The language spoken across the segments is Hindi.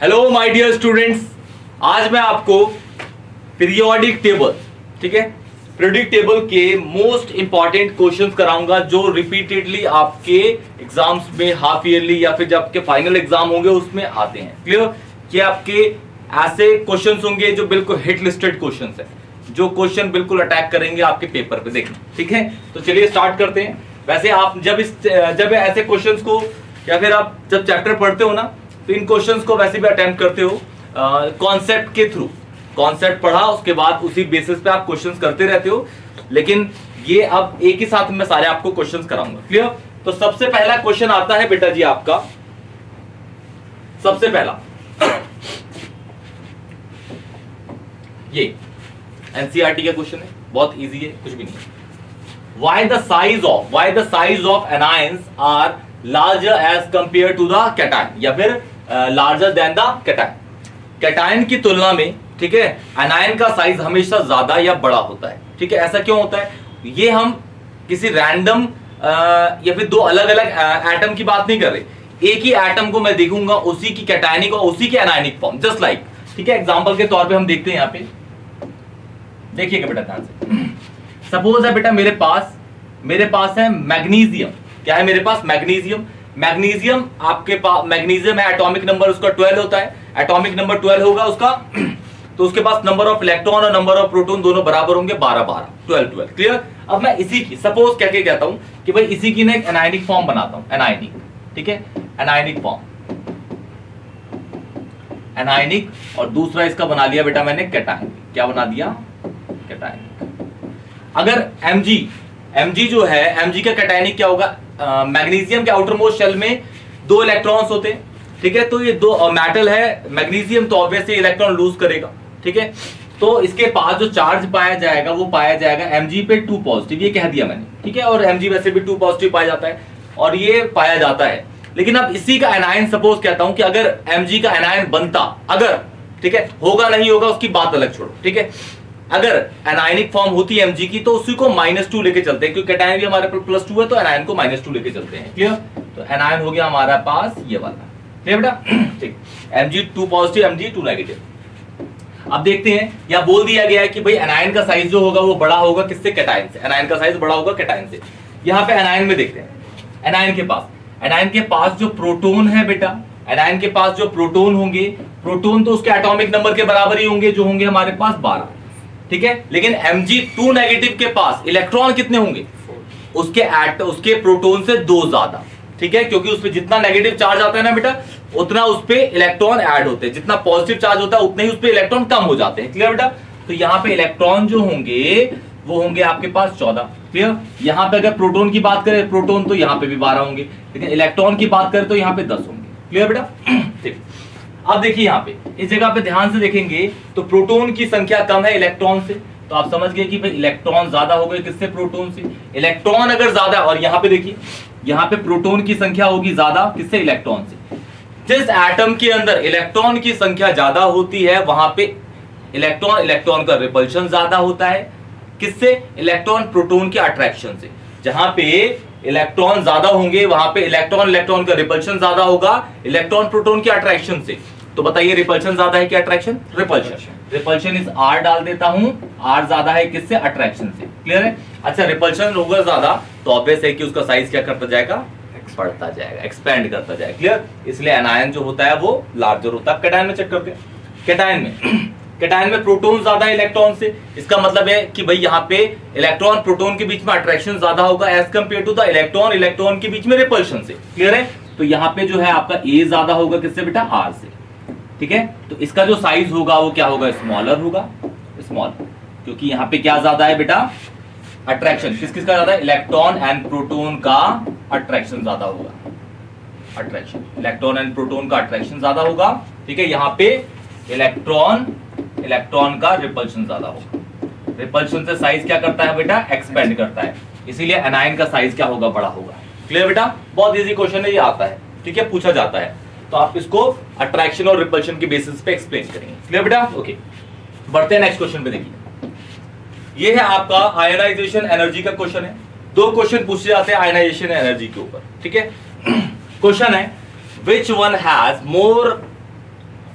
हेलो माय डियर स्टूडेंट्स, आज मैं आपको पीरियोडिक टेबल, ठीक है, पीरियोडिक टेबल के मोस्ट इंपॉर्टेंट क्वेश्चंस कराऊंगा जो रिपीटेडली आपके एग्जाम्स में हाफ ईयरली या फिर जब आपके फाइनल एग्जाम होंगे उसमें आते हैं। क्लियर? कि आपके ऐसे क्वेश्चंस होंगे जो बिल्कुल हिट लिस्टेड क्वेश्चंस है, जो क्वेश्चन बिल्कुल अटैक करेंगे आपके पेपर पे, देखना। ठीक है, तो चलिए स्टार्ट करते हैं। वैसे आप जब ऐसे क्वेश्चंस को या फिर आप जब चैप्टर पढ़ते हो ना, तो इन क्वेश्चंस को वैसे भी अटेम्प्ट करते हो कॉन्सेप्ट के थ्रू। कॉन्सेप्ट पढ़ा, उसके बाद उसी बेसिस पे आप क्वेश्चंस करते रहते हो, लेकिन ये अब एक ही साथ में सारे आपको क्वेश्चंस कराऊंगा। क्लियर? तो सबसे पहला क्वेश्चन आता है बेटा जी आपका, सबसे पहला ये एनसीईआरटी का क्वेश्चन है, बहुत इजी है, कुछ भी नहीं है। Why the size of anions are larger as compared to the cation, या फिर larger than the cation। Cation की तुलना में, ठीक है, एनायन का साइज हमेशा ज्यादा या बड़ा होता है। ठीक है, ऐसा क्यों होता है? ये हम किसी रैंडम या फिर दो अलग अलग एटम की बात नहीं कर रहे। एक ही एटम को मैं देखूंगा, उसी की कैटायनिक और उसी के एनायनिक फॉर्म, जस्ट लाइक। ठीक है, एग्जांपल के तौर पे हम देखते हैं, यहाँ पे देखिएगा बेटा ध्यान से। सपोज है बेटा मेरे पास है मैग्नीशियम। क्या है मेरे पास? मैग्नीशियम। मैग्नीशियम आपके पास, मैग्नीशियम है, एटॉमिक नंबर उसका 12 होता है। एटॉमिक नंबर 12 होगा उसका, तो उसके पास नंबर ऑफ इलेक्ट्रॉन और नंबर ऑफ प्रोटॉन दोनों बराबर होंगे, 12 12। क्लियर? अब मैं इसी की सपोज क्या कहता हूं कि भाई इसी की ना एक एनायनिक फॉर्म बनाता हूं, एनायनिक। ठीक है, एनायनिक फॉर्म, एनायनिक, और दूसरा इसका बना दिया बेटा मैंने कैटायनिक। क्या बना दिया? कैटायनिक। अगर Mg जो है, Mg का कैटायनिक क्या होगा? मैग्नीशियम के आउटर मोस्ट शेल में 2 इलेक्ट्रॉन्स होते हैं। ठीक है, तो ये दो मेटल है मैग्नीशियम, तो ऑब्वियसली इलेक्ट्रॉन लूज करेगा। ठीक है, तो इसके पास जो चार्ज पाया जाएगा वो पाया जाएगा Mg पे 2 पॉजिटिव, ये कह दिया मैंने। ठीक है, और Mg वैसे भी 2 पॉजिटिव पाया जाता है और ये पाया जाता है। लेकिन अब इसी का एनायन सपोज कहता हूं कि अगर Mg का एनायन बनता, अगर, ठीक है, होगा नहीं होगा उसकी बात अलग छोड़ो। ठीक है, अगर एनायनिक फॉर्म होती है Mg की, तो उसी को -2 लेके चलते हैं, क्योंकि कैटायन भी हमारे पास +2 है, तो एनायन को -2 लेके चलते हैं। क्लियर? तो एनायन हो गया हमारा पास ये वाला। क्लियर बेटा? ठीक, Mg 2 पॉजिटिव, Mg 2 नेगेटिव। अब देखते हैं, या बोल दिया गया है कि भाई एनायन का साइज जो होगा वो बड़ा होगा किससे? कैटायन से। एनायन का साइज बड़ा होगा कैटायन से। यहाँ पे एनायन में देखते हैं, एनायन के पास जो प्रोटॉन है बेटा, एनायन के पास जो प्रोटॉन होंगे, प्रोटॉन तो उसके एटॉमिक नंबर के बराबर ही होंगे, जो होंगे हमारे पास 12। ठीक है, लेकिन Mg2 नेगेटिव के पास इलेक्ट्रॉन कितने होंगे? उसके प्रोटॉन से 2 ज्यादा। ठीक है, क्योंकि उसपे जितना नेगेटिव चार्ज आता है ना बेटा, उतना उसपे इलेक्ट्रॉन ऐड होते हैं, जितना पॉजिटिव चार्ज होता है उतने ही उसपे इलेक्ट्रॉन कम हो जाते हैं। क्लियर बेटा? तो यहाँ पे इलेक्ट्रॉन जो होंगे वो होंगे आपके पास 14। क्लियर? यहाँ पे अगर प्रोटॉन की बात करें, प्रोटॉन तो यहाँ पे भी 12 होंगे, लेकिन इलेक्ट्रॉन की बात करें तो यहाँ पे 10 होंगे। क्लियर बेटा? ठीक, अब देखिए यहाँ पे इस जगह पे ध्यान से देखेंगे तो प्रोटॉन की संख्या कम है इलेक्ट्रॉन से, तो आप समझ गए कि भाई इलेक्ट्रॉन ज्यादा हो गए किससे? प्रोटॉन से। इलेक्ट्रॉन अगर ज्यादा, और यहाँ पे देखिए, यहाँ पे प्रोटॉन की संख्या होगी ज्यादा किससे? इलेक्ट्रॉन से। जिस एटम के अंदर इलेक्ट्रॉन की संख्या ज्यादा होती है वहां पे इलेक्ट्रॉन का रिपल्शन ज्यादा होता है किससे? इलेक्ट्रॉन प्रोटॉन के अट्रैक्शन से। जहां पे इलेक्ट्रॉन ज्यादा होंगे वहां पे इलेक्ट्रॉन का रिपल्शन ज्यादा होगा इलेक्ट्रॉन प्रोटॉन के अट्रैक्शन से। तो बताइए रिपल्शन ज्यादा है कि अट्रैक्शन? रिपल्शन इज R डाल देता हूं, R ज्यादा है किससे? अट्रैक्शन से। क्लियर है? अच्छा, रिपल्शन होगा ज्यादा तो ऑब्वियस है कि उसका साइज क्या करता जाएगा? बढ़ता जाएगा, एक्सपेंड करता जाएगा। क्लियर? इसलिए एनायन जो होता है वो लार्जर होता है। कैटायन में चेक करते हैं, कैटायन में प्रोटॉन ज्यादा है इलेक्ट्रॉन से, इसका मतलब है कि भाई यहाँ पे इलेक्ट्रॉन प्रोटॉन के बीच में अट्रैक्शन ज्यादा होगा as compare to the electron के बीच में रिपल्शन से। क्लियर है? तो यहाँ पे जो है आपका A ज्यादा होगा किससे बेटा? R से। ठीक है, तो इसका जो साइज होगा वो क्या होगा? स्मॉलर होगा, स्मॉल, क्योंकि यहाँ पे क्या ज्यादा है बेटा? अट्रैक्शन। किस का ज्यादा है? इलेक्ट्रॉन एंड प्रोटॉन का अट्रैक्शन ज्यादा होगा, अट्रैक्शन, इलेक्ट्रॉन एंड प्रोटॉन का अट्रैक्शन ज्यादा होगा। ठीक है, यहाँ पे इलेक्ट्रॉन का रिपल्शन ज्यादा होगा। रिपल्शन से साइज क्या करता है बेटा? एक्सपेंड करता है, इसीलिए एनायन का साइज क्या होगा? बड़ा होगा। क्लियर बेटा? बहुत इजी क्वेश्चन है, ये आता है। ठीक है, पूछा जाता है, तो आप इसको अट्रैक्शन और रिपल्शन के बेसिस पे एक्सप्लेन करेंगे। क्लियर बेटा? ओके, बढ़ते हैं नेक्स्ट क्वेश्चन पे। देखिए, ये है आपका आयनाइजेशन एनर्जी का क्वेश्चन है। 2 क्वेश्चन पूछे जाते हैं आयनाइजेशन एनर्जी के ऊपर। ठीक है, क्वेश्चन है which one has more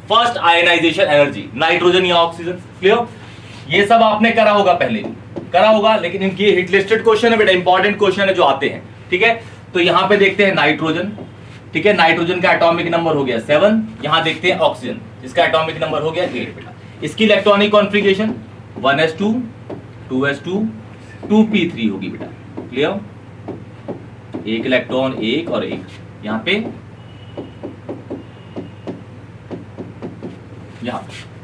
first ionisation energy, nitrogen या ऑक्सीजन। क्लियर? ये सब आपने करा होगा, पहले भी करा होगा, लेकिन इनकी हिट लिस्टेड क्वेश्चन है बेटा, इंपॉर्टेंट क्वेश्चन है जो आते हैं। ठीक है, तो यहां पे देखते हैं नाइट्रोजन। ठीक है, नाइट्रोजन का एटॉमिक नंबर हो गया 7। यहां देखते हैं ऑक्सीजन, जिसका एटॉमिक नंबर हो गया 8 बेटा। इसकी electronic configuration 1s2 2s2 2p3 होगी बेटा। क्लियर? एक इलेक्ट्रॉन, एक और एक यहां पे, यहां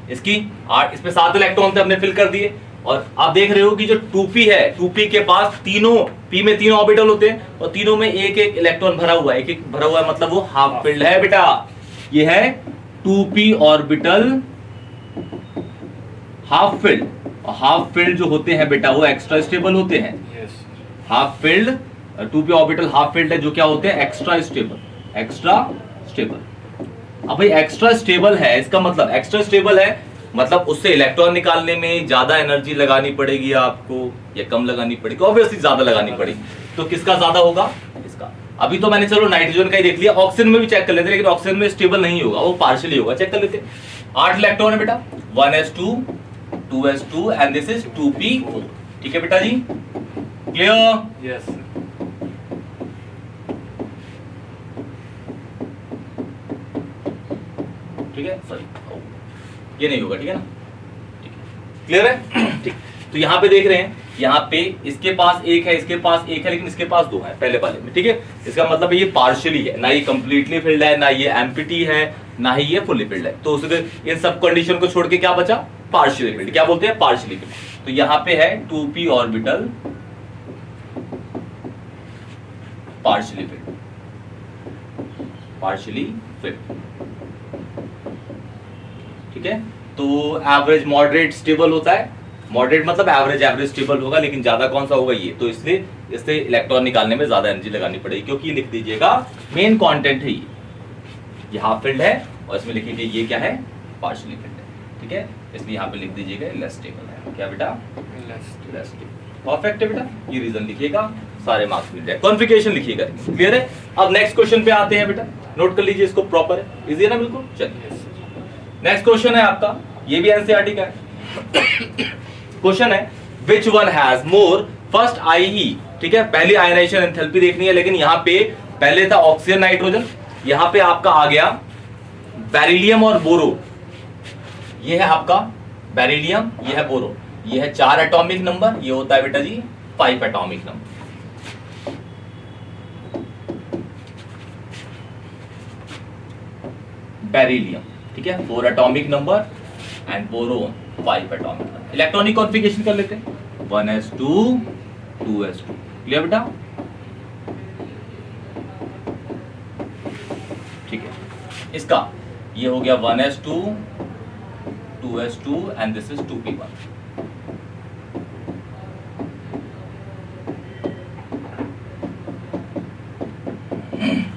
इसकी 8, इसमें 7 इलेक्ट्रॉन थे, हमने फिल कर दिए। और आप देख रहे हो कि जो 2p है, 2p के पास तीनों, p में तीनों ऑर्बिटल होते हैं और तीनों में एक एक इलेक्ट्रॉन भरा हुआ है, एक एक भरा हुआ है, मतलब वो हाफ फिल्ड है बेटा। ये है 2p ऑर्बिटल हाफ फिल्ड। और हाफ फिल्ड जो होते हैं बेटा वो एक्स्ट्रा स्टेबल होते हैं। Half filled 2p orbital half filled है, जो क्या होते हैं? Extra stable. Extra stable. अब भाई एक्स्ट्रा स्टेबल है, इसका मतलब एक्स्ट्रा स्टेबल है मतलब उससे इलेक्ट्रॉन निकालने में ज्यादा एनर्जी लगानी पड़ेगी आपको या कम लगानी पड़ेगी? ऑब्वियसली ज्यादा लगानी पड़ेगी। तो किसका ज्यादा होगा? इसका। अभी तो मैंने चलो नाइट्रोजन का ही देख लिया, ऑक्सीजन में भी चेक कर लेते हैं, लेकिन ऑक्सीजन में स्टेबल नहीं होगा, वो पार्शियली होगा। चेक कर लेते हैं। 8 इलेक्ट्रॉन है बेटा, 1s2 2s2 and this is 2p4। ठीक है बेटा जी? क्लियर? यस। ठीक है, सॉरी ये नहीं होगा। ठीक है ना? ठीक है, क्लियर है? ठीक। तो यहाँ पे देख रहे हैं, यहाँ पे इसके पास एक है, इसके पास एक है, लेकिन इसके पास 2 है पहले वाले में। ठीक है, इसका मतलब ये पार्शियली है, ना ये कंप्लीटली फिल्ड है, ना ये एम्प्टी है, ना ही ये फुल्ली फिल्ड है। तो उसके इन सब कंडीशन को छोड़ के क्या बचा? Partially field. क्या बोलते हैं? Partially field. तो यहाँ पे है 2p orbital partially field, partially field. ठीक है, तो एवरेज मॉडरेट स्टेबल होता है। मॉडरेट मतलब एवरेज, एवरेज स्टेबल होगा, लेकिन ज्यादा कौन सा होगा? ये। तो इसलिए इससे इलेक्ट्रॉन निकालने में ज्यादा एनर्जी लगानी पड़ेगी, क्योंकि लिख दीजिएगा मेन कंटेंट है ये हाफ फिल्ड है, और इसमें लिखिए ये क्या है? पार्शियली फिल्ड है। ठीक है, इसलिए यहाँ पे लिख दीजिएगा लेस स्टेबल है। क्या बेटा? Less stable. परफेक्ट है बेटा, ये रीजन लिखिएगा, सारे मार्क्स मिल जाए। कॉन्फ़िगरेशन लिखिएगा। क्लियर है? अब नेक्स्ट क्वेश्चन पे आते हैं बेटा, नोट कर लीजिए इसको, प्रॉपर है, इजी है ना? बिल्कुल। चलिए नेक्स्ट क्वेश्चन है आपका, ये भी एनसीईआरटी का है। क्वेश्चन है which one has more first IE. ठीक है, पहली आयनाइजेशन एंथैल्पी देखनी है, लेकिन यहाँ पे पहले था ऑक्सीजन नाइट्रोजन, यहाँ पे आपका आ गया बेरिलियम और बोरो। ये है आपका बेरिलियम, ये है बोरो। ये है 4 एटॉमिक नंबर, ये होता है बेटा जी 5 एटॉमिक नंबर। बेरिलियम, ठीक है, 4 atomic number and boron 5 atomic number. Electronic configuration कर लेते हैं, 1s2 2s2। क्लियर बेटा? ठीक है, इसका ये हो गया 1s2 2s2 and this is 2p1।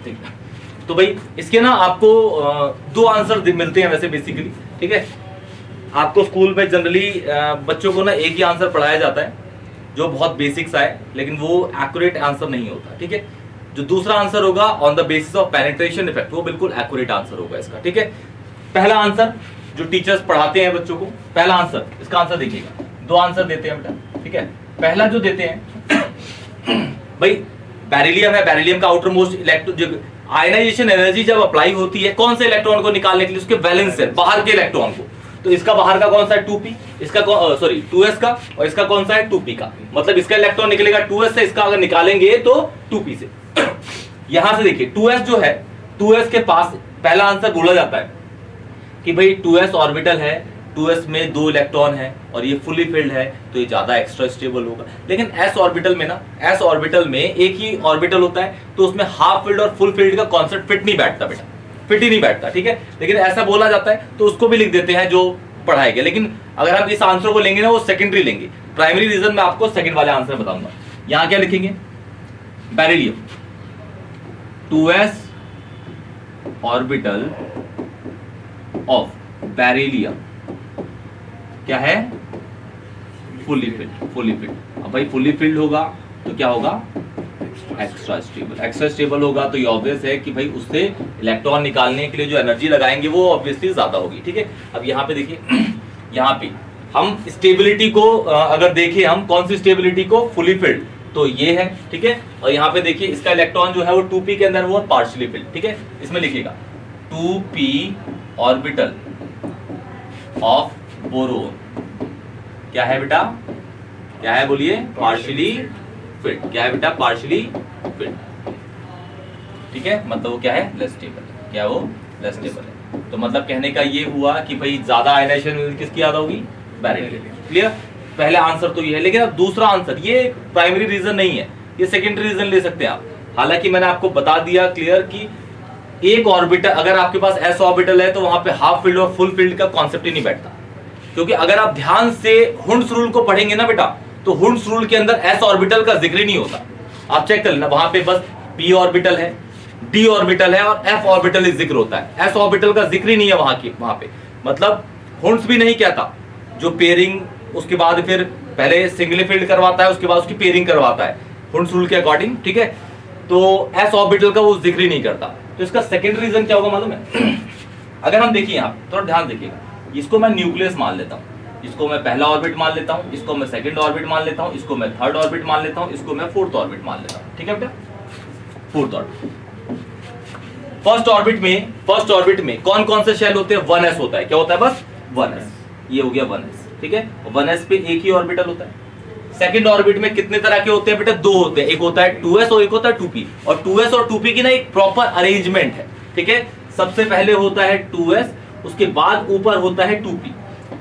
ठीक है, तो भाई इसके ना आपको 2 आंसर मिलते हैं वैसे बेसिकली। ठीक है, आपको स्कूल में जनरली बच्चों को ना एक ही आंसर पढ़ाया जाता है जो बहुत बेसिक सा है, लेकिन वो एक्यूरेट आंसर नहीं होता। ठीक है, जो दूसरा आंसर होगा on the basis of penetration effect, वो बिल्कुल एक्यूरेट आंसर होगा इसका। ठीक है, पहला आंसर जो टीचर्स पढ़ाते हैं बच्चों को, पहला आंसर, इसका आंसर देखिएगा, 2 आंसर देते हैं बेटा। ठीक है, पहला जो देते हैं भाई बेरिलियम है, बेरिलियम का outermost electron, ionisation energy जब अप्लाई होती है कौन से इलेक्ट्रॉन को निकालने के लिए? उसके वैलेंस से बाहर के इलेक्ट्रॉन को। तो इसका बाहर का कौन सा है? 2p, इसका सॉरी 2s का, और इसका कौन सा है? 2p का। मतलब इसका इलेक्ट्रॉन निकलेगा 2s से, इसका अगर निकालेंगे तो 2p से। यहां से देखिए 2s जो है, 2s के पास पहला आंसर बोला जाता है कि भाई 2s ऑर्बिटल है, 2s में 2 इलेक्ट्रॉन है और ये फुली फिल्ड है, तो ये ज्यादा एक्स्ट्रा स्टेबल होगा। लेकिन s ऑर्बिटल में ना, s ऑर्बिटल में एक ही ऑर्बिटल होता है, तो उसमें हाफ फिल्ड और फुल फिल्ड का कॉन्सेप्ट फिट नहीं बैठता बेटा, फिट ही नहीं बैठता। ठीक है, लेकिन ऐसा बोला जाता है तो उसको भी लिख देते हैं जो पढ़ाएंगे। लेकिन अगर हम इस आंसर को लेंगे ना, वो सेकेंडरी लेंगे, प्राइमरी रीजन में आपको सेकंड वाले आंसर बताऊंगा। यहां क्या लिखेंगे? Beryllium 2s orbital of beryllium क्या है? Fully filled, fully filled. अब भाई फुली फिल्ड होगा तो क्या होगा? एक्स्ट्रा स्टेबल होगा तो ये ऑब्वियस है कि भाई उससे इलेक्ट्रॉन निकालने के लिए जो एनर्जी लगाएंगे वो ऑब्वियसली ज्यादा होगी। ठीक है, अब यहाँ पे देखिए यहाँ पे हम स्टेबिलिटी को अगर देखें, हम कौन सी स्टेबिलिटी को, फुली फिल्ड, तो ये है। ठीक है, और यहाँ पे देखिए इसका इलेक्ट्रॉन जो है वो 2p के अंदर वो पार्शियली फिल्ड। ठीक है, इसमें लिखिएगा 2p ऑर्बिटल ऑफ बोरोन क्या है बेटा, क्या है बोलिए, पार्शियली फिल्ड। क्या है बेटा, पार्शियली फिल्ड। ठीक है, मतलब वो क्या है, लेस स्टेबल। क्या वो लेस स्टेबल है। तो मतलब कहने का ये हुआ कि भाई ज्यादा आयनाइजेशन किसकी ज्यादा होगी, बेरिलियम। क्लियर, पहला आंसर तो ये है। लेकिन अब दूसरा आंसर, ये प्राइमरी रीजन नहीं है, ये सेकेंडरी रीजन ले सकते हैं आप। हालांकि मैंने आपको बता दिया क्लियर कि एक ऑर्बिटल, अगर आपके पास एस ऑर्बिटल है तो वहां पे हाफ फील्ड और फुल फील्ड का कॉन्सेप्ट ही नहीं बैठता। क्योंकि अगर आप ध्यान से हुंड्स रूल को पढ़ेंगे ना बेटा, तो हुंड्स रूल के अंदर एस ऑर्बिटल का जिक्र ही नहीं होता। आप चेक कर लेना, वहां पे बस पी ऑर्बिटल है, डी ऑर्बिटल है और एफ ऑर्बिटल ही जिक्र होता है। एस ऑर्बिटल का जिक्र ही नहीं है वहां पे। मतलब हुंड्स भी नहीं कहता, जो पेयरिंग उसके बाद फिर पहले सिंगल फील्ड करवाता है, उसके बाद उसकी पेयरिंग करवाता है हुंड्स रूल के अकॉर्डिंग। ठीक है, तो एस ऑर्बिटल का वो जिक्र ही नहीं करता। तो इसका सेकेंड रीजन क्या होगा मालूम है? अगर हम देखिए, आप थोड़ा ध्यान देखिएगा, इसको मैं न्यूक्लियस मान लेता हूँ, इसको मैं पहला ऑर्बिट मान लेता हूँ, इसको मैं सेकंड ऑर्बिट मान लेता हूँ, इसको मैं थर्ड ऑर्बिट मान लेता हूँ, इसको मैं फोर्थ ऑर्बिट मान लेता हूँ। ठीक है बेटा, फोर्थ ऑर्बिट। फर्स्ट ऑर्बिट में कौन कौन से शेल होते हैं? 1s होता है। क्या होता है? बस 1s। ये हो गया 1s। ठीक है, 1s पे एक ही ऑर्बिटल होता है। सेकंड ऑर्बिट में कितने तरह के होते हैं बेटा? दो होते हैं, एक होता है 2s और एक होता है 2p। और 2s और 2p की ना एक प्रॉपर अरेंजमेंट है। ठीक है, सबसे पहले होता है 2s, उसके बाद ऊपर होता है 2p,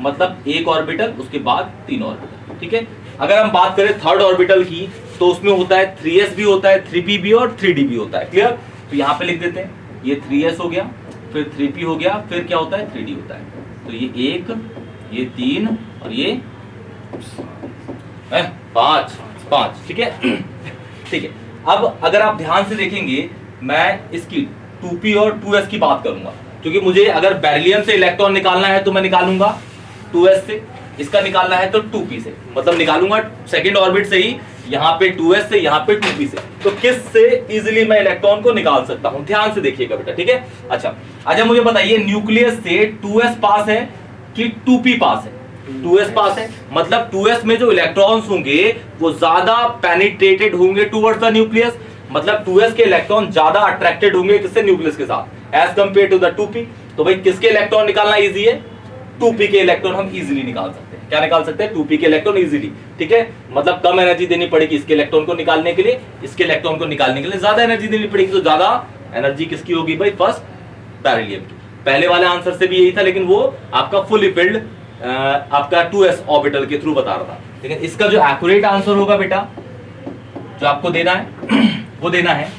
मतलब एक ऑर्बिटल, उसके बाद 3 ऑर्बिटल। ठीक है, अगर हम बात करें थर्ड ऑर्बिटल की, तो उसमें होता है 3s भी होता है, 3p भी और 3d भी होता है। क्लियर, तो यहाँ पे लिख देते हैं, ये 3s हो गया, फिर 3p हो गया, फिर क्या होता है? 3d होता है। तो ये 1, ये 3 और ये 5। ठीक है, ठीक है। अब अगर आप ध्यान से देखेंगे, मैं इसकी 2p और 2s की बात करूंगा, क्योंकि मुझे अगर बेरिलियम से इलेक्ट्रॉन निकालना है तो मैं निकालूंगा 2s से, इसका निकालना है तो 2p से, मतलब निकालूंगा सेकंड ऑर्बिट से ही, यहाँ पे 2s से, यहाँ पे 2p से। तो किस से इजीली मैं इलेक्ट्रॉन को निकाल सकता हूं? ध्यान से देखिएगा बेटा। ठीक है, अच्छा मुझे बताइए, न्यूक्लियस से 2s पास है कि 2p पास है? 2s पास है, मतलब 2s में जो इलेक्ट्रॉन्स होंगे वो ज्यादा पेनिट्रेटेड होंगे टुवर्ड्स द न्यूक्लियस, मतलब 2s के इलेक्ट्रॉन ज्यादा अट्रैक्टेड होंगे किससे? न्यूक्लियस के साथ, as compare to the 2p। तो भाई किसके इलेक्ट्रॉन निकालना इजी है? 2p के इलेक्ट्रॉन हम इजीली निकाल सकते हैं। क्या निकाल सकते हैं? 2p के इलेक्ट्रॉन इजीली। ठीक है, मतलब कम एनर्जी देनी पड़ेगी इसके इलेक्ट्रॉन को निकालने के लिए, इसके इलेक्ट्रॉन को निकालने के लिए ज्यादा एनर्जी देनी पड़ेगी। तो ज्यादा एनर्जी किसकी होगी भाई? फर्स्ट बेरिलियम की। पहले वाले आंसर से भी यही था, लेकिन वो आपका फुली फिल्ड आपका 2s ऑर्बिटल के थ्रू बता रहा था। लेकिन इसका जो एक्यूरेट आंसर होगा बेटा, जो आपको देना है वो देना है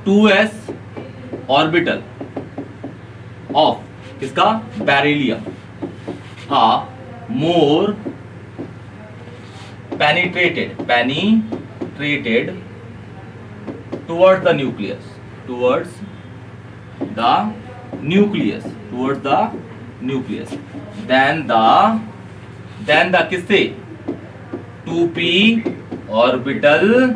2s ऑर्बिटल ऑफ किसका? Beryllium more penetrated towards the nucleus than the किससे? 2p orbital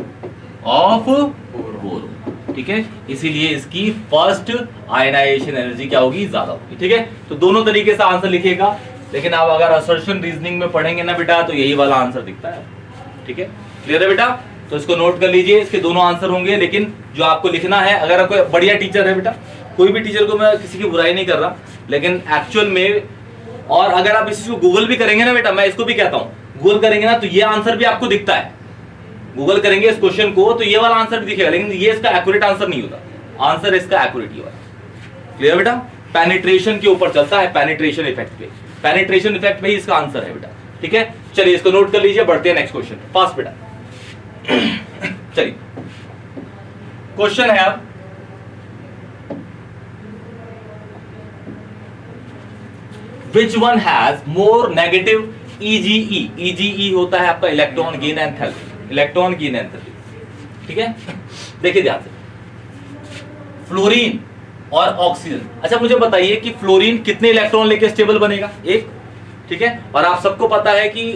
of boron. ठीक है, इसीलिए इसकी फर्स्ट आयनाइजेशन एनर्जी क्या होगी? ज्यादा होगी। ठीक है, तो दोनों तरीके से आंसर लिखेगा, लेकिन आप अगर असर्शन रीजनिंग में पढ़ेंगे ना बेटा, तो यही वाला आंसर दिखता है। ठीक है, क्लियर है बेटा? तो इसको नोट कर लीजिए, इसके दोनों आंसर होंगे। लेकिन जो आपको लिखना है, अगर कोई बढ़िया टीचर है बेटा, कोई भी टीचर को मैं किसी की बुराई नहीं कर रहा, लेकिन एक्चुअल में, और अगर आप इसको गूगल भी करेंगे ना बेटा, मैं इसको भी कहता हूँ, गूगल करेंगे ना तो ये आंसर भी आपको दिखता है। गूगल करेंगे इस क्वेश्चन को तो ये वाला आंसर भी दिखेगा, लेकिन ये इसका एक्यूरेट आंसर नहीं होता। आंसर इसका एक्यूरेट ही होगा। क्लियर बेटा? पेनिट्रेशन के ऊपर चलता है, पेनिट्रेशन इफेक्ट पे, पेनिट्रेशन इफेक्ट पे ही इसका आंसर है बेटा। ठीक है, चलिए इसको नोट कर लीजिए, बढ़ते हैं नेक्स्ट क्वेश्चन। फास्ट बेटा, चलिए क्वेश्चन है अब, which one has more negative EGE? EGE होता है आपका electron gain enthalpy, electron gain enthalpy. ठीक है, देखिए ध्यान से, फ्लोरीन और ऑक्सीजन। अच्छा मुझे बताइए कि फ्लोरीन कितने इलेक्ट्रॉन लेके स्टेबल बनेगा? एक। ठीक है, और आप सबको पता है कि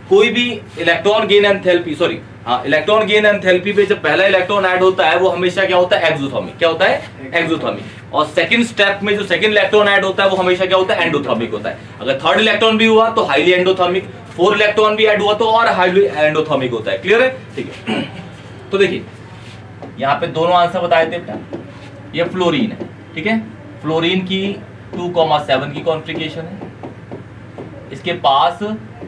कोई भी इलेक्ट्रॉन गेन एंथैल्पी, सॉरी, हाँ, इलेक्ट्रॉन गेन एंथैल्पी पे जब पहला इलेक्ट्रॉन ऐड होता है वो हमेशा क्या होता है, एक्सोथर्मिक। क्या होता है, एक्सोथर्मिक। और सेकंड स्टेप में जो सेकंड इलेक्ट्रॉन ऐड होता है वो हमेशा क्या होता है, एंडोथर्मिक होता है। अगर थर्ड इलेक्ट्रॉन भी हुआ तो हाईली एंडोथर्मिक, फोर्थ इलेक्ट्रॉन भी ऐड हुआ तो और हाईली एंडोथर्मिक होता है। क्लियर है, ठीक है। तो देखिए यहाँ पे दोनों आंसर बताए थे बेटा, ये फ्लोरीन है, ठीक है। फ्लोरीन की 2,7 की कॉन्फ़िगरेशन है, इसके पास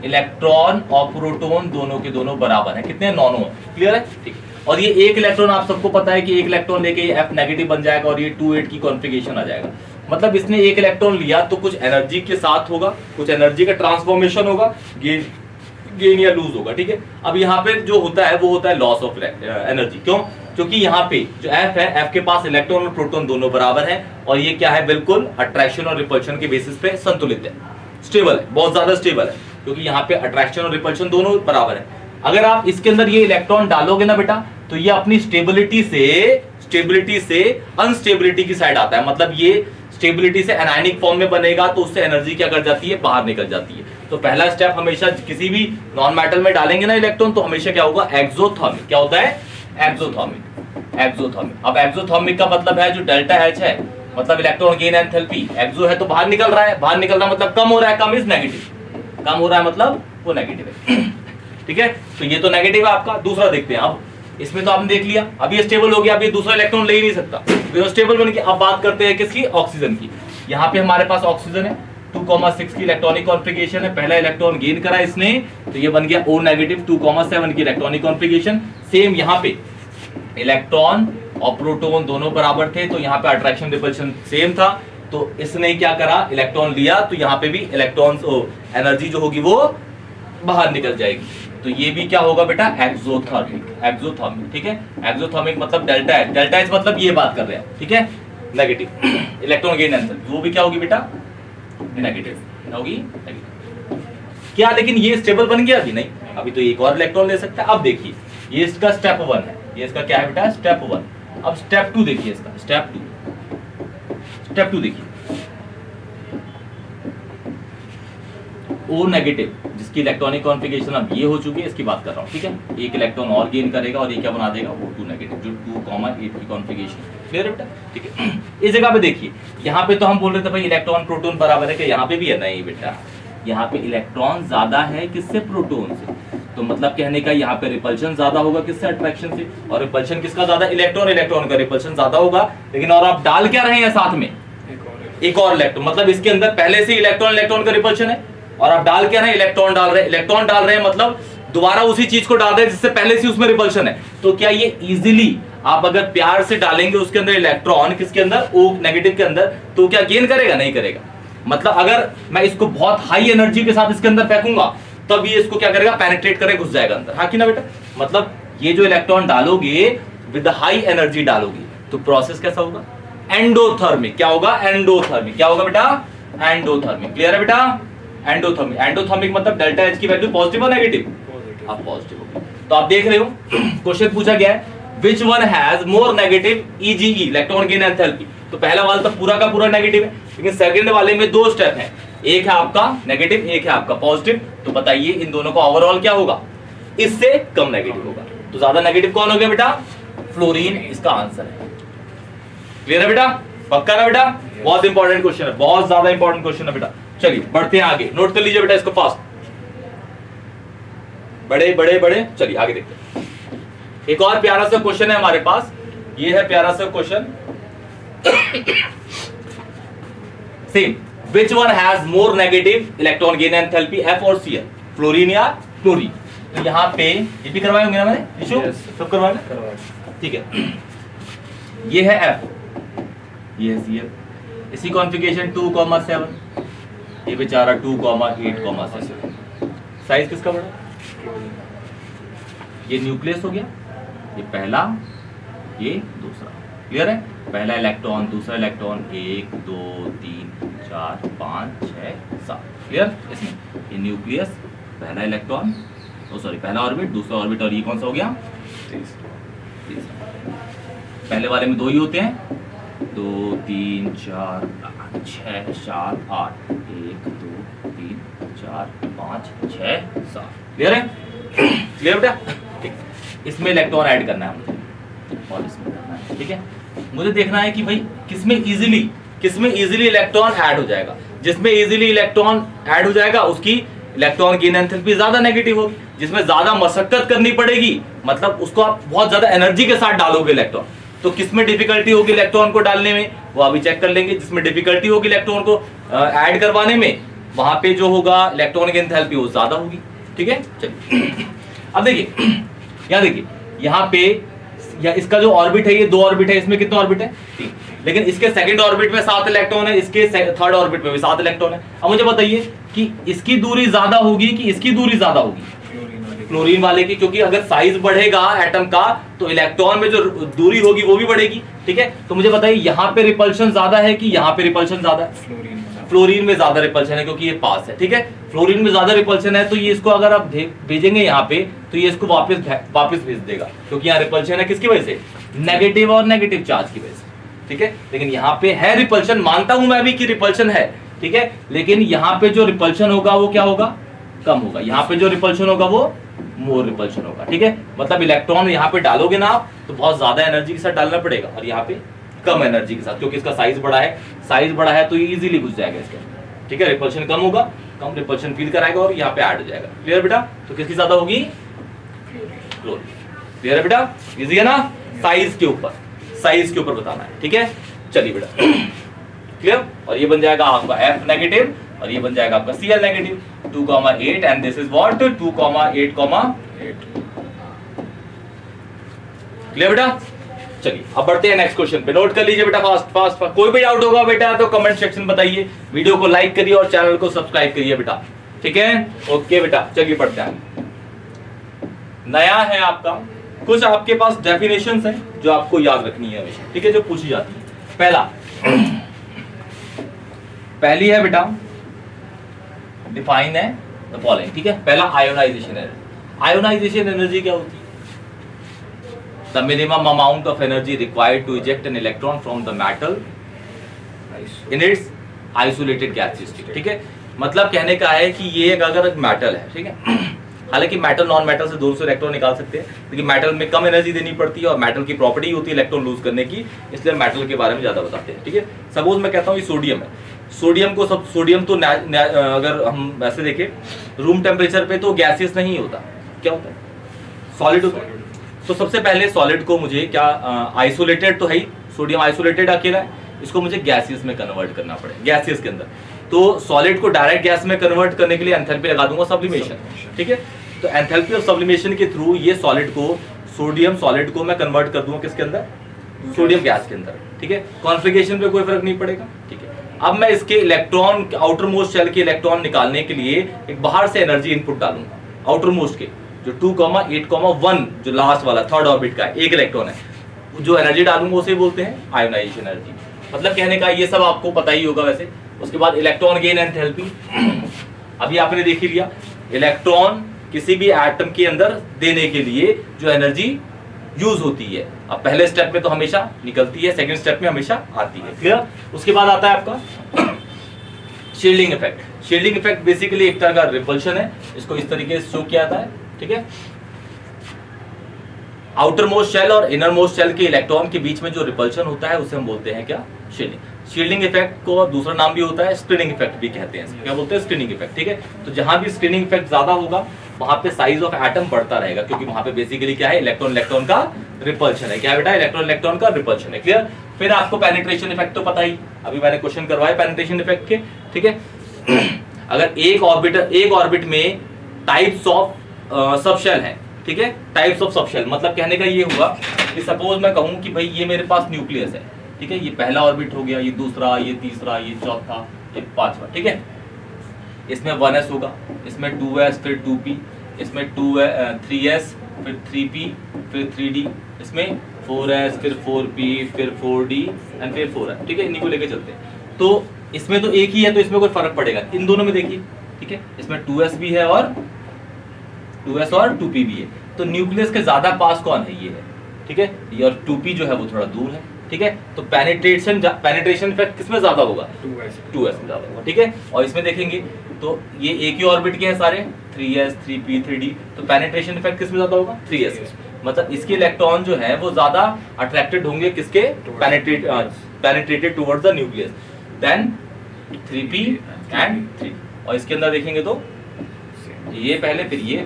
इलेक्ट्रॉन और प्रोटॉन दोनों के दोनों बराबर है, कितने, नॉनो है। क्लियर है, ठीक है। और ये एक इलेक्ट्रॉन आप सबको पता है कि एक इलेक्ट्रॉन लेके ये F नेगेटिव बन जाएगा और ये 2,8 की कॉन्फ़िगरेशन आ जाएगा। मतलब इसने एक इलेक्ट्रॉन लिया तो कुछ एनर्जी के साथ होगा, कुछ एनर्जी का ट्रांसफॉर्मेशन होगा, गेन या लूज होगा, ठीक है। अब यहाँ पे जो होता है वो होता है लॉस ऑफ एनर्जी। क्यों? क्योंकि यहाँ पे जो F है, F के पास इलेक्ट्रॉन और प्रोटॉन दोनों बराबर है और ये क्या है, बिल्कुल अट्रैक्शन और रिपल्शन के बेसिस पे संतुलित है, स्टेबल है, बहुत ज्यादा स्टेबल है, क्योंकि यहाँ पे अट्रैक्शन और रिपल्शन दोनों बराबर है। अगर आप इसके अंदर ये इलेक्ट्रॉन डालोगे ना बेटा, तो ये अपनी स्टेबिलिटी से अनस्टेबिलिटी की साइड आता है। मतलब ये स्टेबिलिटी से एनायनिक फॉर्म में बनेगा तो उससे एनर्जी क्या कर जाती है, बाहर निकल जाती है। तो पहला स्टेप हमेशा किसी भी नॉन मेटल में डालेंगे ना इलेक्ट्रॉन तो हमेशा क्या होगा, एक्सोथर्मिक। क्या होता है, एक्सोथर्मिक। अब एक्सोथर्मिक का मतलब है जो डेल्टा H है, मतलब इलेक्ट्रॉन गेन एंथैल्पी, एक्सो है तो बाहर निकल रहा है, बाहर निकल रहा मतलब कम हो रहा है, कम इज नेगेटिव, कम हो रहा है मतलब वो नेगेटिव है, ठीक है। तो ये तो नेगेटिव है आपका। दूसरा देखते हैं, अब इसमें तो आपने देख लिया, अब ये स्टेबल हो गया, अब ये दूसरा इलेक्ट्रॉन ले ही नहीं सकता, तो स्टेबल बन गया। अब बात करते हैं किसकी, ऑक्सीजन की। यहाँ पे हमारे पास ऑक्सीजन है, 2,6 की इलेक्ट्रॉनिक कॉन्फ़िगरेशन है, पहला इलेक्ट्रॉन गेन करा इसने तो ये बन गया O नेगेटिव, 2,7 की इलेक्ट्रॉनिक कॉन्फ़िगरेशन। सेम यहाँ पे इलेक्ट्रॉन और प्रोटॉन दोनों बराबर थे तो यहाँ पे अट्रैक्शन रिपल्शन सेम था, तो इसने क्या करा, इलेक्ट्रॉन लिया तो यहाँ पे भी इलेक्ट्रॉन्स एनर्जी जो होगी वो बाहर निकल जाएगी। तो ये भी क्या होगा बेटा, एक्सोथर्मिक, ठीक है। एक्सोथर्मिक मतलब डेल्टा H मतलब ये बात कर रहे हैं, ठीक है, नेगेटिव इलेक्ट्रॉन गेन एंथैल्पी, वो भी क्या होगी बेटा, नेगेटिव होगी, नेगेटिव। क्या लेकिन ये स्टेबल बन गया अभी नहीं, अभी तो एक और इलेक्ट्रॉन ले सकता है। अब देखिए ये इसका स्टेप 1 है, ये इसका क्या है बेटा, स्टेप 1। अब स्टेप 2 देखिए, इसका स्टेप 2 देखिए, O नेगेटिव जिसकी इलेक्ट्रॉनिक कॉन्फ़िगरेशन अब ये हो चुकी है, इसकी बात कर रहा हूँ, ठीक है। एक इलेक्ट्रॉन और गेन करेगा और ये क्या बना देगा, O2 नेगेटिव, जो 2,8 की कॉन्फ़िगरेशन। क्लियर है बेटा, ठीक है। इस जगह पे देखिए, यहाँ पे तो हम बोल रहे थे भाई इलेक्ट्रॉन प्रोटॉन बराबर है, कि यहाँ पे भी है, नहीं बेटा, यहाँ पे इलेक्ट्रॉन ज्यादा है किससे, प्रोटॉन से। तो मतलब कहने का यहाँ पे रिपल्शन ज्यादा होगा किससे, अट्रैक्शन से। और रिपल्शन किसका ज्यादा, इलेक्ट्रॉन का रिपल्शन ज्यादा होगा। लेकिन और आप डाल क्या रहे हैं साथ में, एक और इलेक्ट्रॉन, मतलब इसके अंदर पहले से इलेक्ट्रॉन का रिपल्शन है और आप डाल क्या रहे हैं, इलेक्ट्रॉन डाल रहे हैं, मतलब दोबारा उसी चीज को डाल रहे हैं जिससे पहले से उसमें रिपल्शन है। तो क्या ये इजीली आप अगर प्यार से डालेंगे उसके अंदर इलेक्ट्रॉन, किसके अंदर, O नेगेटिव के अंदर, तो क्या गेन करेगा, नहीं करेगा। मतलब अगर मैं इसको बहुत हाई एनर्जी के साथ इसके अंदर फेंकूंगा तब ये इसको क्या करेगा, पेनिट्रेट करेगा, घुस जाएगा अंदर, हाँ कि ना बेटा। मतलब ये जो इलेक्ट्रॉन डालोगे विद हाई एनर्जी डालोगे तो प्रोसेस कैसा होगा, एंडोथर्मिक। क्या होगा, एंडोथर्मिक। क्या होगा बेटा, एंडोथर्मिक। क्लियर है बेटा, एंडोथर्मिक मतलब डेल्टा H की वैल्यू पॉजिटिव और नेगेटिव, अब पॉजिटिव होगी। तो आप देख रहे हो क्वेश्चन पूछा गया है which one has more negative EGE, electron gain enthalpy. तो पहला वाला तो पूरा का पूरा नेगेटिव है, लेकिन सेकंड वाले में 2 स्टेप है, एक है आपका नेगेटिव, एक है आपका पॉजिटिव। तो बताइए इन दोनों का ओवरऑल क्या होगा, इससे कम नेगेटिव होगा। तो ज्यादा नेगेटिव कौन हो गया बेटा, फ्लोरीन इसका आंसर है। क्लियर है बेटा, पक्का ना बेटा, बहुत इंपॉर्टेंट क्वेश्चन है, बहुत ज्यादा इंपॉर्टेंट क्वेश्चन है बेटा। चलिए बढ़ते हैं आगे, नोट कर लीजिए बेटा इसको फास्ट, बड़े, चलिए आगे देखते हैं। एक और प्यारा सा क्वेश्चन है हमारे पास, ये है प्यारा सा question, same, which one has more negative electron gain enthalpy, F और Cl, फ्लोरीन या क्लोरीन। तो यहाँ पे ये भी करवाए होंगे ना मैंने, इशू सब करवाए, ठीक है। ये है F, ये है Cl, इसी कॉन्फ़िगरेशन 2,7, ये बेचारा 2,8,7। साइज किसका बड़ा, ये न्यूक्लियस हो गया, ये पहला, ये दूसरा। क्लियर है, पहला इलेक्ट्रॉन, दूसरा इलेक्ट्रॉन, 1 2 3 4 5 6 7। क्लियर, इसमें ये न्यूक्लियस, पहला इलेक्ट्रॉन, पहला ऑर्बिट, दूसरा ऑर्बिट, और ये कौन सा हो गया, तीसरा। पहले वाले में 2 ही होते हैं, 2 3 4 5 6 7 8, 1 2 3 4 5 6 7। क्लियर है, क्लियर बेटा, ठीक। इसमें इलेक्ट्रॉन ऐड करना है मुझे और इसमें करना है, ठीक है। मुझे देखना है कि भाई किसमें इजीली इलेक्ट्रॉन ऐड हो जाएगा। जिसमें इजीली इलेक्ट्रॉन ऐड हो जाएगा उसकी इलेक्ट्रॉन गेन एंथैल्पी ज्यादा नेगेटिव होगी। जिसमें ज्यादा मशक्कत करनी पड़ेगी, मतलब उसको आप बहुत ज्यादा एनर्जी के साथ डालोगे इलेक्ट्रॉन, तो किसमें डिफिकल्टी होगी इलेक्ट्रॉन को डालने में, वो अभी चेक कर लेंगे। जिसमें डिफिकल्टी होगी इलेक्ट्रॉन को ऐड करवाने में, वहां पे जो होगा इलेक्ट्रॉन की एंथैल्पी वो ज्यादा होगी, ठीक है। चलिए अब देखिए, यहाँ देखिए, यहाँ पे या इसका जो ऑर्बिट है, ये 2 ऑर्बिट है, इसमें कितने ऑर्बिट है 3, लेकिन इसके सेकंड ऑर्बिट में 7 इलेक्ट्रॉन है, इसके थर्ड ऑर्बिट में भी 7 इलेक्ट्रॉन है। अब मुझे बताइए कि इसकी दूरी ज्यादा होगी कि इसकी दूरी ज्यादा होगी, क्लोरीन वाले की, क्योंकि अगर साइज बढ़ेगा एटम का तो इलेक्ट्रॉन में जो दूरी होगी वो भी बढ़ेगी, ठीक है। तो मुझे बताइए यहाँ पे रिपल्शन ज्यादा है कि यहाँ पे रिपल्शन ज्यादा है? फ्लोरीन में ज्यादा रिपल्शन है, क्योंकि ये पास है, ठीक है। फ्लोरीन में ज्यादा रिपल्शन है, तो ये इसको अगर आप भेजेंगे यहाँ पे, तो ये इसको वापस भेज देगा, क्योंकि यहाँ रिपल्शन है किसकी वजह से? नेगेटिव और नेगेटिव चार्ज की वजह से, ठीक है। लेकिन यहाँ पे है रिपल्शन, मानता हूं मैं भी कि रिपल्शन है, ठीक है, लेकिन यहाँ पे जो रिपल्शन होगा वो क्या होगा? कम होगा। यहाँ पे जो रिपल्शन होगा वो मोर रिपल्शन होगा, ठीक है। मतलब इलेक्ट्रॉन यहाँ पे डालोगे ना आप, तो बहुत ज्यादा एनर्जी के साथ डालना पड़ेगा, और यहाँ पे कम एनर्जी के साथ, क्योंकि इसका साइज बड़ा है तो ये इजीली घुस जाएगा इसके अंदर, ठीक है। रिपल्शन कम होगा, कम रिपल्शन फील कराएगा और यहाँ पे ऐड हो जाएगा। क्लियर बेटा? तो किसकी ज्यादा होगी? क्लोरीन। क्लियर है बेटा? इजी है ना? साइज के ऊपर बताना है, ठीक है। चलिए बेटा, क्लियर। और ये बन जाएगा आपका F नेगेटिव और ये बन जाएगा आपका Cl negative, 2,8 and this is what 2,8,8। Clear बेटा? चलिए अब बढ़ते हैं नेक्स्ट क्वेश्चन पे। नोट कर लीजिए बेटा फास्ट। कोई भी डाउट होगा बेटा तो कमेंट सेक्शन बताइए, वीडियो को लाइक करिए और चैनल को सब्सक्राइब करिए बेटा, ठीक है। ओके बेटा, चलिए पढ़ते हैं। नया है आपका, कुछ आपके पास डेफिनेशंस हैं जो आपको याद रखनी है हमेशा, ठीक है, जो पूछी जाती है। पहली है बेटा, डिफाइन है द फॉलोइंग, ठीक है। पहला आयोनाइजेशन एनर्जी। आयोनाइजेशन एनर्जी क्या होती है? The minimum amount of energy required to eject an electron from the metal in its isolated gaseous state, ठीक है। मतलब कहने का है कि ये अगर एक मेटल है, ठीक है, हालांकि मेटल नॉन मेटल से दूर से इलेक्ट्रॉन निकाल सकते हैं, लेकिन मेटल में कम एनर्जी देनी पड़ती है और मेटल की प्रॉपर्टी होती है इलेक्ट्रॉन लूज करने की, इसलिए मेटल के बारे में ज्यादा बताते हैं, ठीक है। सपोज मैं कहता हूँ ये सोडियम है, सोडियम तो अगर हम वैसे देखें रूम टेम्परेचर पे तो गैसियस नहीं होता, क्या होता है? सॉलिड होता है। तो सबसे पहले सॉलिड को मुझे क्या आइसोलेटेड तो है ही, सोडियम आइसोलेटेड अकेला है, इसको मुझे गैसियस में कन्वर्ट करना पड़ेगा, गैसियस के अंदर। तो सॉलिड को डायरेक्ट गैस में कन्वर्ट करने के लिए एंथैल्पी लगा दूंगा सब्लिमेशन, ठीक है। तो एंथैल्पी ऑफ सब्लिमेशन के थ्रू ये सोडियम सॉलिड को मैं कन्वर्ट कर दूंगा किसके अंदर? सोडियम गैस के अंदर, ठीक है। कॉन्फ़िगरेशन पे कोई फर्क नहीं पड़ेगा, ठीक है। अब मैं इसके इलेक्ट्रॉन, आउटर मोस्ट शेल के इलेक्ट्रॉन निकालने के लिए एक बाहर से एनर्जी इनपुट डालूंगा। आउटर मोस्ट के जो 2,8,1 जो लास्ट वाला थर्ड ऑर्बिट का एक इलेक्ट्रॉन है, जो एनर्जी डालूंगा उसे बोलते हैं आयोनाइजेशन एनर्जी। मतलब कहने का ये सब आपको पता ही होगा वैसे। उसके बाद इलेक्ट्रॉन गेन एंथैल्पी, अभी आपने देख ही लिया, इलेक्ट्रॉन किसी भी एटम के अंदर देने के लिए जो एनर्जी यूज होती है, अब पहले स्टेप में तो हमेशा निकलती है, सेकंड स्टेप में हमेशा आती है, क्लियर। उसके बाद आता है आपका shielding effect. Shielding effect basically एक तरह का रिपल्शन है, इसको इस तरीके से शो किया जाता है, ठीक है। आउटर मोस्ट शेल और इनर मोस्ट शेल के इलेक्ट्रॉन के बीच में जो रिपल्शन होता है उसे हम बोलते हैं क्या? शील्डिंग। शील्डिंग इफेक्ट को दूसरा नाम भी होता है स्क्रीनिंग इफेक्ट भी कहते हैं, क्या बोलते हैं? स्क्रीनिंग इफेक्ट, ठीक है। तो जहां भी स्क्रीनिंग इफेक्ट ज्यादा होगा वहां पे साइज ऑफ एटम बढ़ता रहेगा, क्योंकि वहां पे बेसिकली क्या है? इलेक्ट्रॉन का रिपल्शन है। क्या बेटा? इलेक्ट्रॉन का रिपल्शन है, क्लियर। फिर आपको पेनिट्रेशन इफेक्ट तो पता ही, अभी मैंने क्वेश्चन करवाए पेनिट्रेशन इफेक्ट के, ठीक है। अगर एक ऑर्बिट में टाइप्स ऑफ सबशेल है, ठीक है, टाइप्स ऑफ सबशेल, मतलब कहने का ये हुआ कि सपोज मैं कहूं कि भाई ये मेरे पास न्यूक्लियस है, ठीक है, ये पहला ऑर्बिट हो गया, ये दूसरा, ये तीसरा, ये चौथा, ये पांचवा, ठीक है। इसमें 1s होगा, इसमें 2s, फिर 2p, इसमें 3s, फिर 3p, फिर 3d, इसमें 4s, फिर 4p, फिर 4d एंड फिर 4s, ठीक है। इन्हीं को लेके चलते हैं। तो इसमें तो एक ही है, तो इसमें कोई फर्क पड़ेगा? इन दोनों में देखिए, ठीक है, इसमें 2s भी है और 2p भी है, तो न्यूक्लियस के ज्यादा पास कौन है? ये है, ठीक है। ये और 2p जो है वो थोड़ा दूर है, ठीक है। तो पेनिट्रेशन इफेक्ट किसमें ज्यादा होगा? 2s में ज्यादा होगा, ठीक है। और इसमें देखेंगे तो ये एक ही ऑर्बिट के हैं सारे, 3s, 3p, 3d, तो पेनिट्रेशन इफेक्ट किसमें ज्यादा होगा? 3s। मतलब इसके इलेक्ट्रॉन जो है वो ज्यादा अट्रैक्टेड होंगे किसके, penetrated towards the nucleus than 3p and 3। और इसके अंदर देखेंगे तो ये पहले फिर ये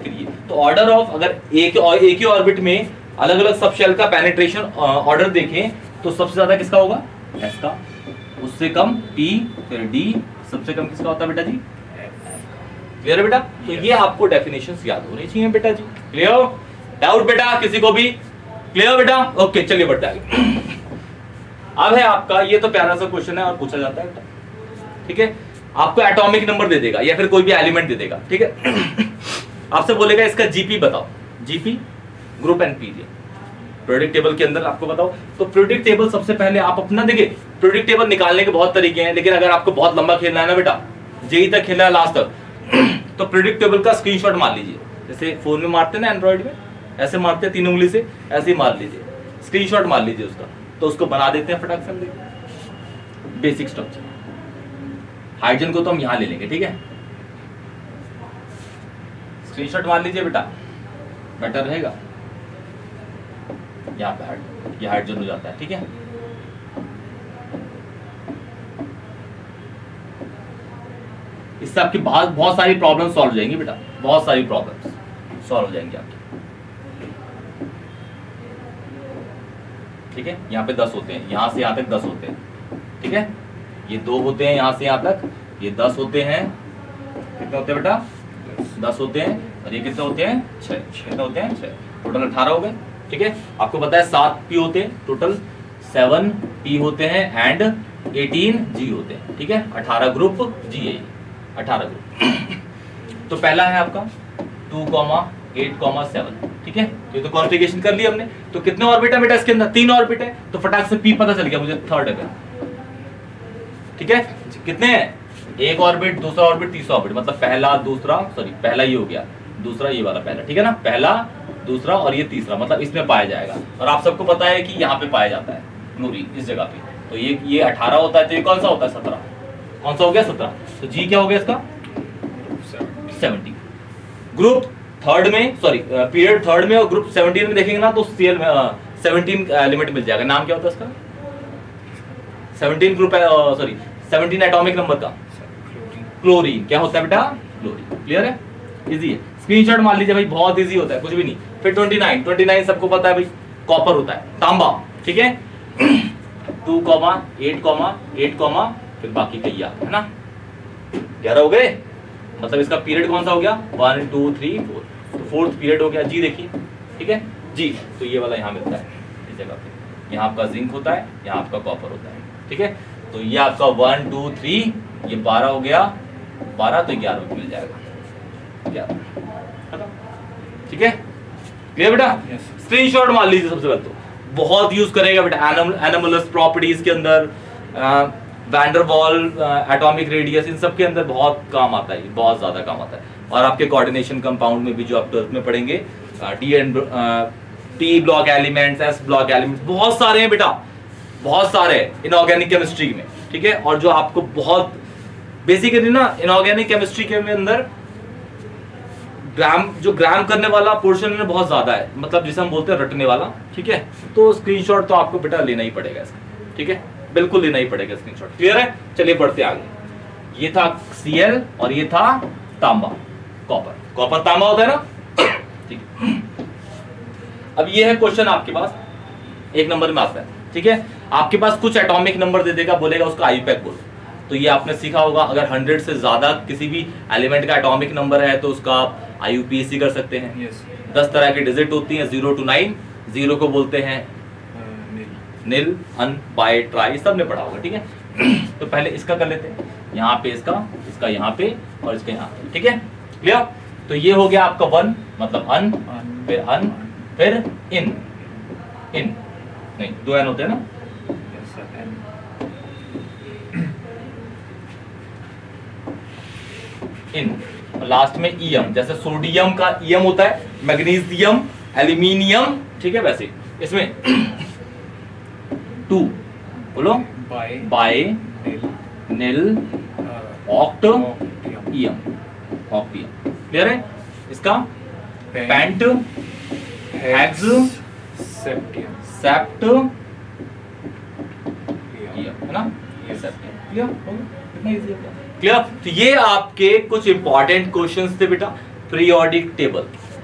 तो ऑर्डर ऑफ, अगर एक ही ऑर्बिट में अलग अलग सब शेल का पेनिट्रेशन ऑर्डर देखें तो सबसे ज्यादा किसका होगा, s का, उससे कम p, फिर d, सबसे कम किसका होता है बेटा जी, क्लियर है बेटा। तो ये आपको डेफिनेशंस याद होनी चाहिए बेटा जी, क्लियर, डाउट बेटा किसी को भी, क्लियर बेटा, ओके चलिए बढ़ते आगे। अब है आपका, ये तो प्यारा सा क्वेश्चन है और पूछा जाता है बेटा, ठीक है, आपको एटॉमिक नंबर दे देगा या फिर कोई भी एलिमेंट दे देगा, ठीक है। आपसे बोलेगा इसका जीपी बताओ, GP group and period product table के अंदर आपको बताओ। तो प्रोडक्ट टेबल सबसे पहले आप अपना देखिए, प्रोडक्ट टेबल निकालने के बहुत तरीके हैं, लेकिन अगर आपको बहुत लंबा खेलना है ना बेटा, जेई तक खेलना है लास्ट तक, तो प्रोडक्ट टेबल का स्क्रीनशॉट मार लीजिए, जैसे फोन में मारते हैं ना एंड्रॉइड में, ऐसे मारते हैं 3 उंगली से, ऐसे ही मार लीजिए, स्क्रीनशॉट मार लीजिए उसका, तो उसको बना देते हैं फटाक से। देखिए बेसिक स्ट्रक्चर, हाइड्रोजन को तो हम यहां ले लेंगे, ठीक है, स्क्रीनशॉट मार लीजिए बेटा, बेटर रहेगा। यहाँ पे ये हाइड्रोजन हो जाता है, ठीक है। इससे आपकी बहुत सारी प्रॉब्लम सॉल्व हो जाएंगी बेटा, बहुत सारी प्रॉब्लम्स सॉल्व हो जाएंगी आपकी, ठीक है। यहाँ पे 10 होते हैं, यहाँ से यहाँ तक 10 होते हैं, ठीक है, ये 2 होते हैं यहाँ से यहाँ तक, ये 10 होते हैं, कितने होते हैं बेटा, 10 होते हैं, और ये कितने होते हैं, 6, कितने होते हैं, 6, टोटल 18 हो गए, ठीक है। आपको पता है 7 पी होते हैं, टोटल 7 पी होते हैं एंड 18 जी होते हैं, ठीक है, 18 ग्रुप जी है, 18 ग्रुप। तो पहला है आपका 2,8,7, ठीक है, ये तो कॉन्फ़िगरेशन कर लिया हमने। तो कितने ऑर्बिट है बेटा इसके अंदर, 3 ऑर्बिट है, तो फटाक से पी पता चल गया मुझे, थर्ड है, ठीक है। कितने हैं, एक ऑर्बिट, दूसरा ऑर्बिट, तीसरा ऑर्बिट, मतलब पहला दूसरा, सॉरी पहला ये हो गया, दूसरा ये वाला पहला, ठीक है ना, पहला दूसरा और ये तीसरा, मतलब इसमें पाया जाएगा। और आप सबको पता है कि यहाँ पे पाया जाता है क्लोरीन, इस जगह पे। तो ये 18 होता है, तो ये कौन सा होता है, 17, कौन सा हो गया, 17। तो जी क्या हो गया इसका, 70। ग्रुप थर्ड में, सॉरी पीरियड थर्ड में और ग्रुप 17 में देखेंगे ना, तो सीएल में 17 एलिमेंट मिल जाएगा। नाम क्या होता है इसका, 17 ग्रुप, सॉरी 17 एटॉमिक नंबर का क्लोरीन, क्या होता है बेटा, क्लोरीन, क्लियर है, इजी है। स्क्रीनशॉट मार लीजिए भाई, बहुत इजी होता है, कुछ भी नहीं। फिर 29 सबको पता है भाई, कॉपर होता है, तांबा, ठीक है। 2,8,8, फिर बाकी कई है ना, 11 हो गए, मतलब इसका पीरियड कौन सा हो गया, 1 2 3 4, तो फोर्थ पीरियड हो गया। जी देखिए, ठीक है जी, तो ये वाला यहाँ मिलता है इस जगह पे, यहाँ आपका जिंक होता है, यहाँ आपका कॉपर होता है, ठीक है। तो ये आपका 1 2 3, ये 12 हो गया, 12 तो 11 मिल जाएगा, 11, ठीक है, क्लियर बेटा। स्क्रीनशॉट मार लीजिए सबसे पहले, तो बहुत यूज करेगा बेटा एनोमलस प्रॉपर्टीज के अंदर, वैंडर वॉल, एटॉमिक रेडियस, इन सब के अंदर बहुत काम आता है, बहुत ज्यादा काम आता है। और आपके कोऑर्डिनेशन कंपाउंड में भी जो आप 12th में पढ़ेंगे, D and T block elements, S block elements, बहुत सारे हैं बेटा, बहुत सारे इनऑर्गेनिक केमिस्ट्री में, ठीक है। और जो आपको बहुत बेसिकली ना इनऑर्गेनिक केमिस्ट्री के अंदर ग्राम करने वाला पोर्शन में बहुत ज्यादा है, मतलब जिसे हम बोलते हैं रटने वाला, ठीक है। तो स्क्रीनशॉट तो आपको बेटा लेना ही पड़ेगा इसका, ठीक है, बिल्कुल लेना ही पड़ेगा स्क्रीनशॉट, क्लियर है। चलिए बढ़ते आगे। ये था Cl और ये था तांबा, कॉपर, कॉपर तांबा होता है ना, ठीक है। अब ये है क्वेश्चन आपके पास, 1 नंबर में आता है, ठीक है। आपके पास कुछ एटॉमिक नंबर दे देगा, बोलेगा उसका आईयूपैक बोलो। तो ये आपने सीखा होगा, अगर 100 से ज्यादा किसी भी एलिमेंट का एटॉमिक नंबर है तो उसका आप आईयूपीएसी कर सकते हैं। 10 तरह की डिजिट होती हैं, 0 to 9, 0 को बोलते हैं निल, अन, बाय, ट्राई, सब ने पढ़ा होगा, ठीक है। तो पहले इसका कर लेते हैं, यहाँ पे इसका यहाँ पे और इसका यहाँ पे, ठीक है, क्लियर। तो ये हो गया आपका 1, मतलब अन, फिर इन नहीं, 2 एन होते हैं ना, इन, लास्ट में ईएम, जैसे सोडियम का ईएम होता है, मैग्नीशियम, एल्यूमिनियम, ठीक है, वैसे इसमें 2 बोलो, बाय, निल, ऑक्ट, ईएम, ऑक्टियम, क्लियर है। इसका पेंट, हेक्स सेप्टियम सेप्ट है ना, ये सेप्टियम। क्लियर। तो ये आपके कुछ इंपॉर्टेंट क्वेश्चंस थे बेटा पीरियोडिक टेबल।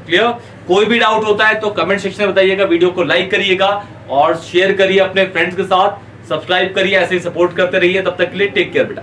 क्लियर। कोई भी डाउट होता है तो कमेंट सेक्शन में बताइएगा, वीडियो को लाइक करिएगा और शेयर करिए अपने फ्रेंड्स के साथ, सब्सक्राइब करिए, ऐसे ही सपोर्ट करते रहिए। तब तक के लिए टेक केयर बेटा।